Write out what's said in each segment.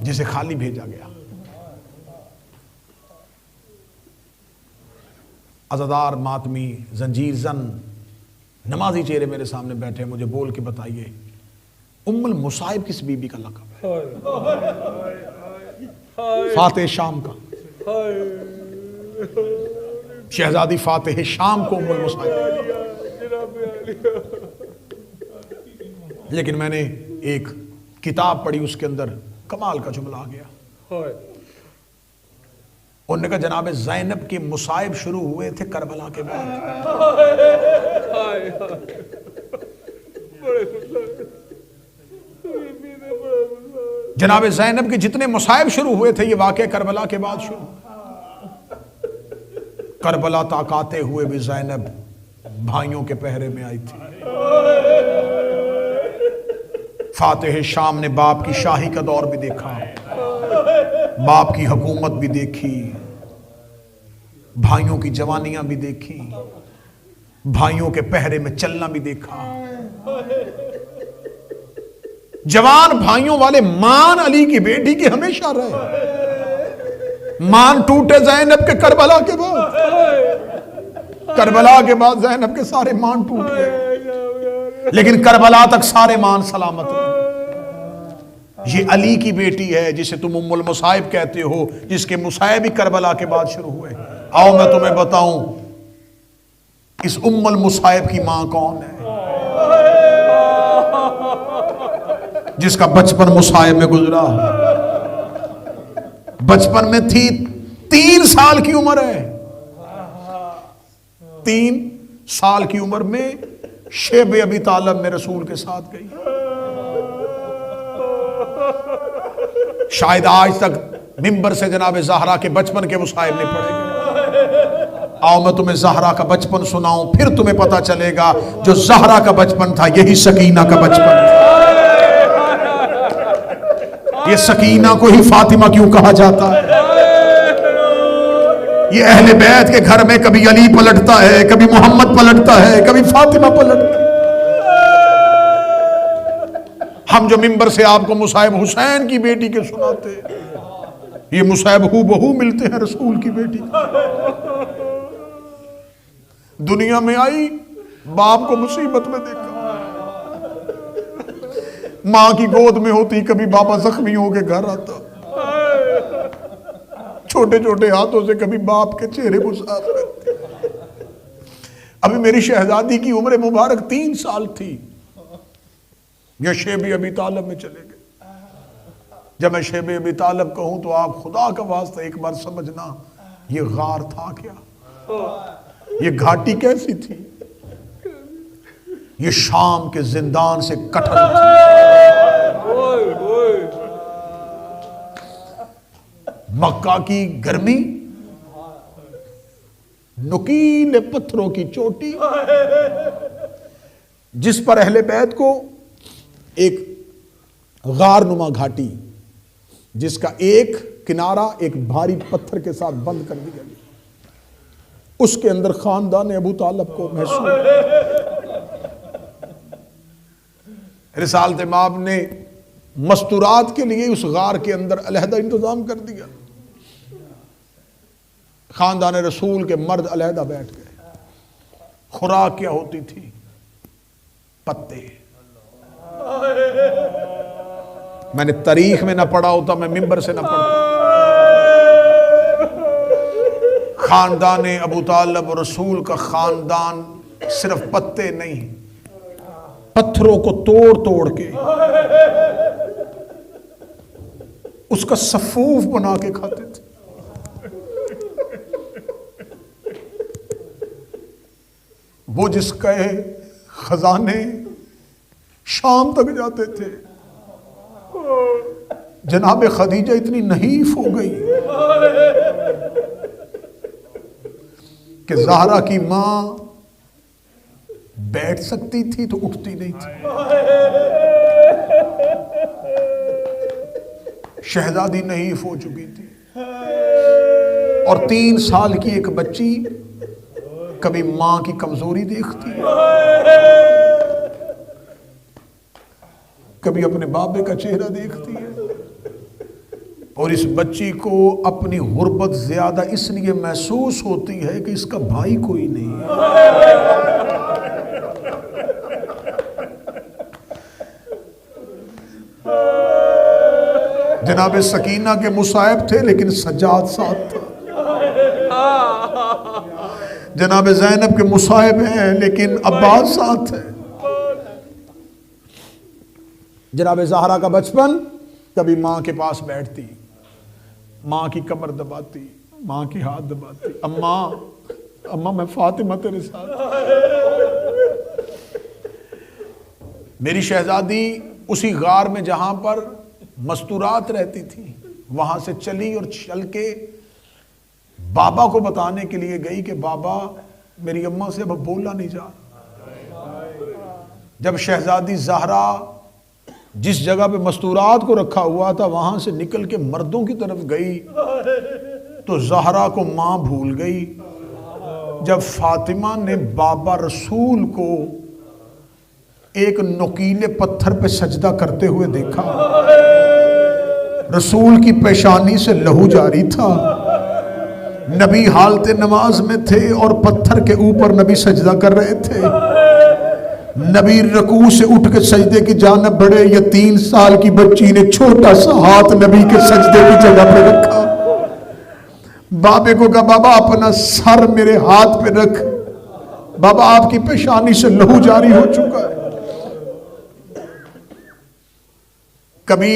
جسے خالی بھیجا گیا. عزادار، ماتمی، زنجیر زن، نمازی چہرے میرے سامنے بیٹھے. مجھے بول کے بتائیے ام المصائب کس بی بی کا لقب ہے؟ فاتح شام کا. شہزادی فاتح شام کو ام المصائب. لیکن میں نے ایک کتاب پڑھی، اس کے اندر کمال کا جملہ آ گیا. انہوں نے کہا جناب زینب کے مصائب شروع ہوئے تھے کربلا کے بعد. جناب زینب کے جتنے مصائب شروع ہوئے تھے یہ واقعہ کربلا کے بعد شروع. کربلا تک آتے ہوئے بھی زینب بھائیوں کے پہرے میں آئی تھی. فاتح شام نے باپ کی شاہی کا دور بھی دیکھا، باپ کی حکومت بھی دیکھی، بھائیوں کی جوانیاں بھی دیکھی، بھائیوں کے پہرے میں چلنا بھی دیکھا. جوان بھائیوں والے مان علی کی بیٹی کی ہمیشہ رہے. مان ٹوٹے زینب کے کربلا کے بعد. کربلا کے بعد زینب کے سارے مان ٹوٹ گئے، لیکن کربلا تک سارے مان سلامت رہے. یہ علی کی بیٹی ہے جسے تم ام المصائب کہتے ہو، جس کے مصائب ہی کربلا کے بعد شروع ہوئے. آؤ میں تمہیں بتاؤں اس ام المصائب کی ماں کون ہے، جس کا بچپن مصائب میں گزرا. بچپن میں تھی، 3 سال کی عمر ہے. 3 سال کی عمر میں شیب ابی طالب میں رسول کے ساتھ گئی. شاید آج تک ممبر سے جناب زہرا کے بچپن کے مصائب نہیں پڑے گئے. آؤ میں تمہیں زہرا کا بچپن سناؤں، پھر تمہیں پتا چلے گا جو زہرا کا بچپن تھا یہی سکینہ کا بچپن تھا. یہ سکینہ کو ہی فاطمہ کیوں کہا جاتا ہے؟ یہ اہل بیت کے گھر میں کبھی علی پلٹتا ہے، کبھی محمد پلٹتا ہے، کبھی فاطمہ پلٹتا ہے. ہم جو ممبر سے آپ کو مصائب حسین کی بیٹی کے سناتے، یہ مصائب ہو بہو ملتے ہیں رسول کی بیٹی. دنیا میں آئی، باپ کو مصیبت میں دیکھا، ماں کی گود میں ہوتی، کبھی بابا زخمی ہو کے گھر آتا، چھوٹے چھوٹے ہاتھوں سے کبھی باپ کے چہرے کو صاف کرتے. ابھی میری شہزادی کی عمر مبارک 3 سال تھی، یہ شیب ابی طالب میں چلے گئے. جب میں شیب ابی طالب کہوں تو آپ خدا کا واسطہ ایک بار سمجھنا یہ غار تھا کیا، یہ گھاٹی کیسی تھی. یہ شام کے زندان سے کٹھن تھی. مکہ کی گرمی، نکیلے پتھروں کی چوٹی، جس پر اہل بیت کو ایک غار نما گھاٹی، جس کا ایک کنارہ ایک بھاری پتھر کے ساتھ بند کر دیا گیا، اس کے اندر خاندان ابو طالب کو محسوس. رسالت مآب نے مستورات کے لیے اس غار کے اندر علیحدہ انتظام کر دیا. خاندان رسول کے مرد علیحدہ بیٹھ گئے. خوراک کیا ہوتی تھی؟ پتے. میں نے تاریخ میں نہ پڑھا ہوتا، میں ممبر سے نہ پڑھتا. خاندان ابو طالب رسول کا خاندان صرف پتے نہیں، پتھروں کو توڑ توڑ کے اس کا صفوف بنا کے کھاتے تھے. وہ جس کے خزانے شام تک جاتے تھے. جناب خدیجہ اتنی نحیف ہو گئی کہ زہرا کی ماں بیٹھ سکتی تھی تو اٹھتی نہیں تھی. شہزادی نحیف ہو چکی تھی، اور 3 سال کی ایک بچی کبھی ماں کی کمزوری دیکھتی ہے، کبھی اپنے بابے کا چہرہ دیکھتی ہے. اور اس بچی کو اپنی غربت زیادہ اس لیے محسوس ہوتی ہے کہ اس کا بھائی کوئی نہیں ہے۔ جناب سکینہ کے مصائب تھے لیکن سجاد ساتھ تھا، جناب زینب کے مصائب ہیں لیکن عباس ساتھ ہے۔ جناب زہرا کا بچپن، کبھی ماں کے پاس بیٹھتی، ماں کی کمر دباتی، ماں کی ہاتھ دباتی، اماں میں فاطمہ تیرے ساتھ۔ میری شہزادی اسی غار میں جہاں پر مستورات رہتی تھی وہاں سے چلی اور چل کے بابا کو بتانے کے لیے گئی کہ بابا میری اماں سے اب بولا نہیں جا۔ جب شہزادی زہرا جس جگہ پہ مستورات کو رکھا ہوا تھا وہاں سے نکل کے مردوں کی طرف گئی تو زہرا کو ماں بھول گئی۔ جب فاطمہ نے بابا رسول کو ایک نوکیلے پتھر پہ سجدہ کرتے ہوئے دیکھا، رسول کی پیشانی سے لہو جاری تھا، نبی حالت نماز میں تھے اور پتھر کے اوپر نبی سجدہ کر رہے تھے، نبی رکوع سے اٹھ کے سجدے کی جانب بڑھے، یہ 3 سال کی بچی نے چھوٹا سا ہاتھ نبی کے سجدے کی جگہ پہ رکھا۔ بابے کو کہا بابا اپنا سر میرے ہاتھ پہ رکھ، بابا آپ کی پیشانی سے لہو جاری ہو چکا ہے۔ کبھی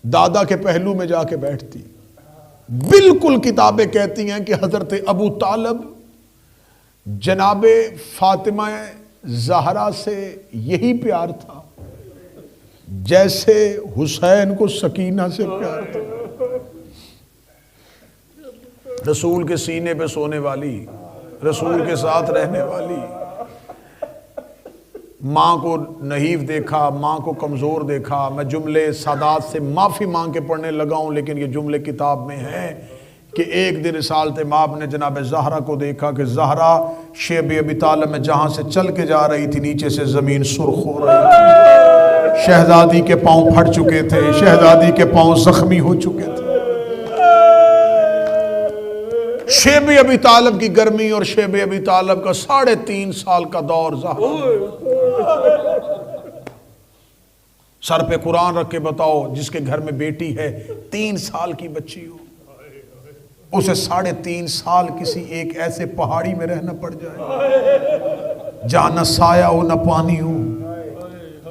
دادا کے پہلو میں جا کے بیٹھتی، بالکل کتابیں کہتی ہیں کہ حضرت ابو طالب جناب فاطمہ زہرا سے یہی پیار تھا جیسے حسین کو سکینہ سے پیار تھا۔ رسول کے سینے پہ سونے والی، رسول کے ساتھ رہنے والی، ماں کو نحیف دیکھا، ماں کو کمزور دیکھا۔ میں جملے سادات سے معافی مانگ کے پڑھنے لگا ہوں لیکن یہ جملے کتاب میں ہیں کہ ایک دن رسالت مآب نے جناب زہرا کو دیکھا کہ زہرا شیب ابی طالب میں جہاں سے چل کے جا رہی تھی نیچے سے زمین سرخ ہو رہی تھی، شہزادی کے پاؤں پھٹ چکے تھے، شہزادی کے پاؤں زخمی ہو چکے تھے۔ شیب ابی طالب کی گرمی اور شیب ابی طالب کا 3.5 سال کا دور زہرا، سر پہ قرآن رکھ کے بتاؤ جس کے گھر میں بیٹی ہے 3 سال کی بچی ہو، اسے 3.5 سال کسی ایک ایسے پہاڑی میں رہنا پڑ جائے جہاں نہ سایہ ہو، نہ پانی ہو،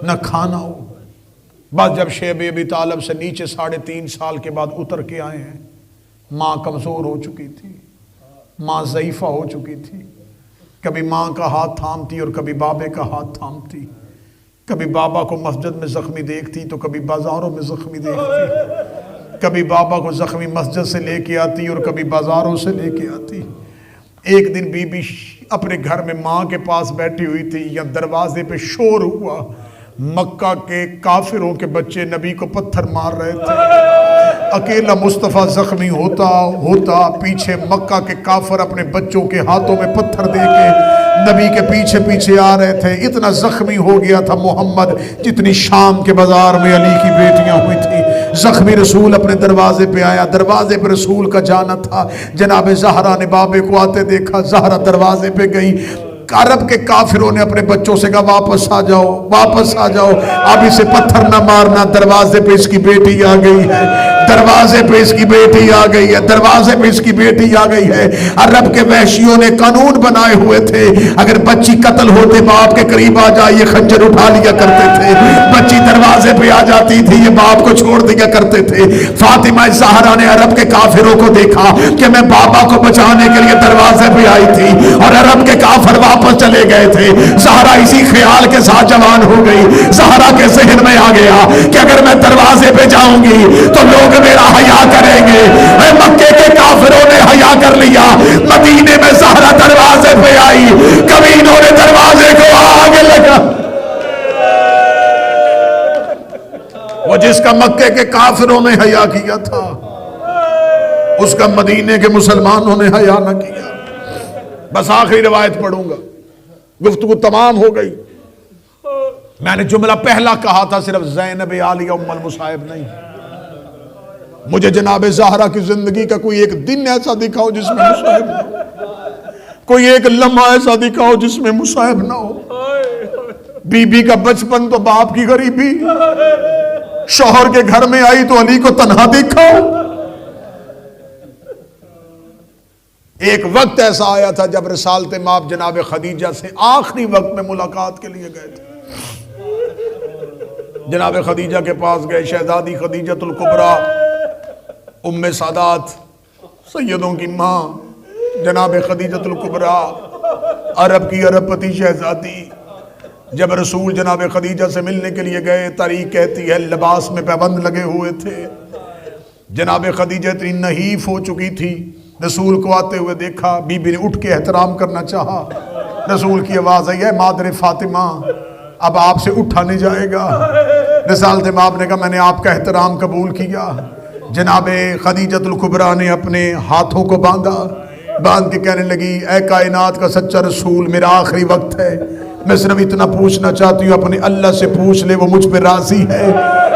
نہ کھانا ہو۔ بس جب شیب ابی طالب سے نیچے 3.5 سال کے بعد اتر کے آئے ہیں، ماں کمزور ہو چکی تھی، ماں ضعیفہ ہو چکی تھی، کبھی ماں کا ہاتھ تھامتی اور کبھی بابے کا ہاتھ تھامتی، کبھی بابا کو مسجد میں زخمی دیکھتی تو کبھی بازاروں میں زخمی دیکھتی، کبھی بابا کو زخمی مسجد سے لے کے آتی اور کبھی بازاروں سے لے کے آتی۔ ایک دن بی بی اپنے گھر میں ماں کے پاس بیٹھی ہوئی تھی، یا دروازے پہ شور ہوا، مکہ کے کافروں کے بچے نبی کو پتھر مار رہے تھے، اکیلا مصطفیٰ زخمی ہوتا پیچھے مکہ کے کافر اپنے بچوں کے ہاتھوں میں پتھر دے کے نبی کے پیچھے پیچھے آ رہے تھے۔ اتنا زخمی ہو گیا تھا محمد جتنی شام کے بازار میں علی کی بیٹیاں ہوئی تھی۔ زخمی رسول اپنے دروازے پہ آیا، دروازے پہ رسول کا جانا تھا، جناب زہرا نے بابے کو آتے دیکھا، زہرا دروازے پہ گئی، عرب کے کافروں نے اپنے بچوں سے کہا واپس آ جاؤ، واپس آ جاؤ، اب اسے پتھر نہ مارنا، دروازے پہ اس کی بیٹی آ گئی ہے، دروازے پہ اس کی بیٹی آ گئی ہے، دروازے پہ اس کی بیٹی آ گئی ہے۔ عرب کے وحشیوں نے قانون بنائے ہوئے تھے، اگر بچی قتل ہوتے باپ کے قریب آ جائے یہ خنجر اٹھا لیا کرتے تھے، بچی دروازے پہ آ جاتی تھی یہ باپ کو چھوڑ دیا کرتے تھے۔ فاطمہ زہرا نے عرب کے کافروں کو دیکھا کہ میں بابا کو بچانے کے لیے دروازے پہ آئی تھی اور عرب کے کافر واپس چلے گئے تھے۔ زہرا اسی خیال کے ساتھ جوان ہو گئی، زہرا کے ذہن میں آ گیا کہ اگر میں دروازے پہ جاؤں گی تو لوگ میرا حیا کریں گے۔ مکے کے کافروں نے حیا کر لیا، مدینے میں زہرا دروازے پہ آئی، کبھی انہوں نے دروازے کو آگے لگا۔ وہ جس کا مکے کے کافروں نے حیا کیا تھا اس کا مدینے کے مسلمانوں نے حیا نہ کیا۔ بس آخری روایت پڑھوں گا، گفتگو تمام ہو گئی۔ میں نے جملہ پہلا کہا تھا صرف زینب عالیہ ام المصائب نہیں، مجھے جناب زہرا کی زندگی کا کوئی ایک دن ایسا دکھاؤ جس میں مصائب نہ ہو، کوئی ایک لمحہ ایسا دکھاؤ جس میں مصائب نہ ہو۔ بی بی کا بچپن تو باپ کی غریبی، شوہر کے گھر میں آئی تو علی کو تنہا دکھاؤ۔ ایک وقت ایسا آیا تھا جب رسالت مآب جناب خدیجہ سے آخری وقت میں ملاقات کے لیے گئے تھے، جناب خدیجہ کے پاس گئے، شہزادی خدیجۃ الکبریٰ، ام سادات، سیدوں کی ماں جناب خدیجۃ الکبریٰ، عرب کی عرب پتی شہزادی، جب رسول جناب خدیجہ سے ملنے کے لیے گئے، تاریخ کہتی ہے لباس میں پابند لگے ہوئے تھے، جناب خدیجہ اتنی نحیف ہو چکی تھی، رسول کو آتے ہوئے دیکھا، بی بی نے اٹھ کے احترام کرنا چاہا، رسول کی آواز آئی ہے مادر فاطمہ اب آپ سے اٹھا نہیں جائے گا۔ رسالت مآب نے کہا میں نے آپ کا احترام قبول کیا۔ جناب خدیجۃ الکبریٰ نے اپنے ہاتھوں کو باندھ کے کہنے لگی اے کائنات کا سچا رسول، میرا آخری وقت ہے، میں صرف اتنا پوچھنا چاہتی ہوں، اپنے اللہ سے پوچھ لے وہ مجھ پہ راضی ہے،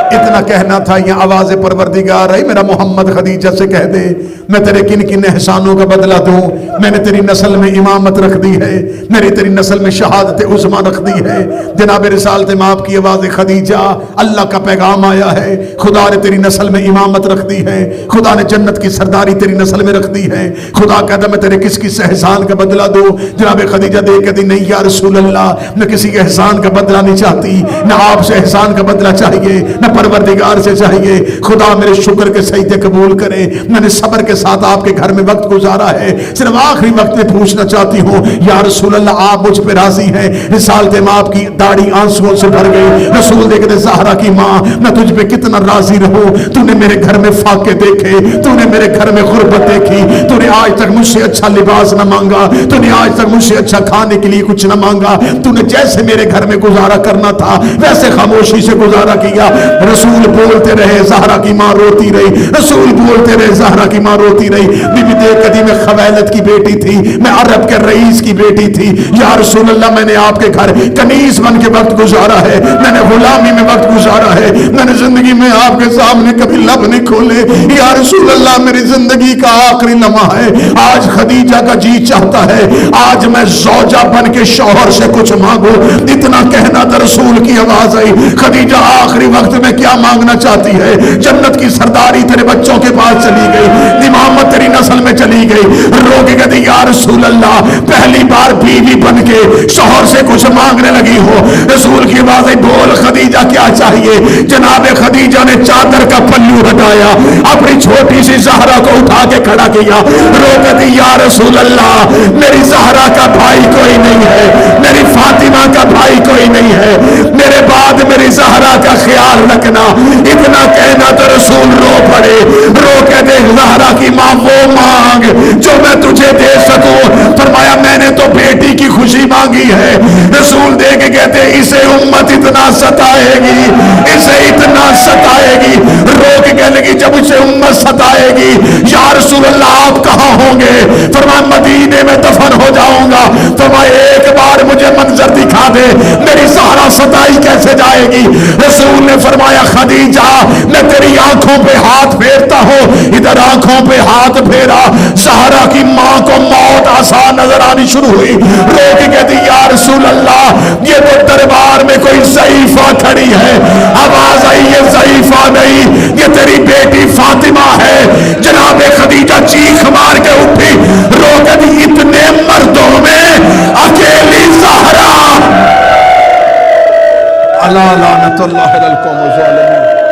اتنا کہنا تھا۔ یہ آواز پروردگار ہے میرا محمد خدیجہ سے کہہ دے میں تیرے کن کن احسانوں کا بدلہ دوں، میں نے تیری نسل میں امامت رکھ دی ہے، میری تیری نسل میں شہادت عظمیٰ رکھ دی ہے۔ جناب رسالت مآب کی آواز خدیجہ اللہ کا پیغام آیا ہے، خدا نے تیری نسل میں امامت رکھ دی ہے، خدا نے جنت کی سرداری تیری نسل میں رکھ دی ہے، خدا کہتا میں تیرے کس احسان کا بدلہ دوں۔ جناب خدیجہ دیکھ کہتی نہیں یا رسول اللہ، میں کسی کے احسان کا بدلہ نہیں چاہتی، نہ آپ سے احسان کا بدلہ چاہیے، نہ پروردگار سے چاہیے، خدا میرے شکر کے سجدے قبول کرے، میں نے صبر کے ساتھ آپ کے گھر میں وقت گزارا ہے، صرف آخری وقت میں پوچھنا چاہتی ہوں یا رسول اللہ آپ مجھ پہ راضی ہیں۔ رسالت مآب کی داڑھی آنسوؤں سے بھر گئی، رسول دیکھتے زہرا کی ماں میں تجھ پہ کتنا راضی رہوں، تو نے میرے گھر میں فاقے دیکھے، تو نے میرے گھر میں غربت دیکھی، تو نے آج تک مجھ سے اچھا لباس نہ مانگا، تو نے آج تک مجھ سے اچھا کھانے کے لیے کچھ نہ مانگا، تو نے جیسے میرے گھر میں گزارا کرنا تھا ویسے خاموشی سے گزارا کیا۔ رسول بولتے رہے، زہرا کی ماں روتی رہی، رسول بولتے رہے، زہرا کی ماں روتی رہی۔ بی بی دیکھ کہتی میں خویلد کی بیٹی تھی، میں عرب کے رئیس کی بیٹی تھی، یا رسول اللہ میں نے آپ کے گھر کنیز بن کے وقت گزارا ہے، میں نے غلامی میں وقت گزارا ہے، میں نے زندگی میں آپ کے سامنے کبھی لب نہیں کھولے، یا رسول اللہ میری زندگی کا آخری لمحہ ہے، آج خدیجہ کا جی چاہتا ہے آج میں زوجہ بن کے شوہر سے کچھ مانگو۔ اتنا کہنا تھا، رسول کی آواز آئی خدیجہ آخری وقت میں کیا مانگنا چاہتی ہے؟ جنت کی سرداری تیرے بچوں کے پاس چلی گئی، امامت تیری نسل میں چلی گئی، رو کے کہتی یا رسول اللہ پہلی بار بیوی بن کے شوہر سے کچھ مانگنے لگی ہو۔ رسول کی آواز آئی بول خدیجہ کیا چاہیے؟ جناب خدیجہ نے چادر کا پلو ہٹایا، اپنی چھوٹی سی زہرا کو اٹھا کے کھڑا کیا، رو کہتی یا رسول اللہ میری زہرا کا بھائی کوئی نہیں ہے، میری فاطمہ کا بھائی کوئی نہیں ہے، میرے بعد میری زہرا کا خیال رکھنا۔ اتنا کہنا تو رسول رو پڑے، رو کے دیکھ زہرا کی ماں وہ مانگ جو میں تجھے دے سکوں۔ فرمایا میں نے تو بیٹی کی خوشی مانگی ہے۔ رسول دے کے کہتے اسے امت اتنا ستائے گی، اسے اتنا ستائے گی، رو کے کہنے لگی جب اسے امت ستائے گی یا رسول اللہ آپ کہاں ہوں گے؟ فرمایا مدینے میں دفن ہو جاؤں گا۔ فرمایا ایک بار مجھے منظر دکھا دے میری زہرا ستائی کیسے جائے گی؟ رسول نے فرمایا خدیجہ میں تیری آنکھوں پہ ہاتھ پھیرتا ہوں، ادھر آنکھوں پہ ہاتھ پھیرا، زہرا کی ماں کو موت آسان نظر آنی شروع ہوئی، رو کے کہتی یا رسول اللہ یہ تو دربار میں کوئی ضعیفہ کھڑی ہے۔ آواز آئی یہ ضعیفہ نہیں، یہ تیری بیٹی فاطمہ ہے۔ جناب خدیجہ چیخ مار کے اٹھی، رو کے دی اتنے مردوں میں اکیلی زہرا۔ اللہ لعنت اللہ علی القوم الظالمین۔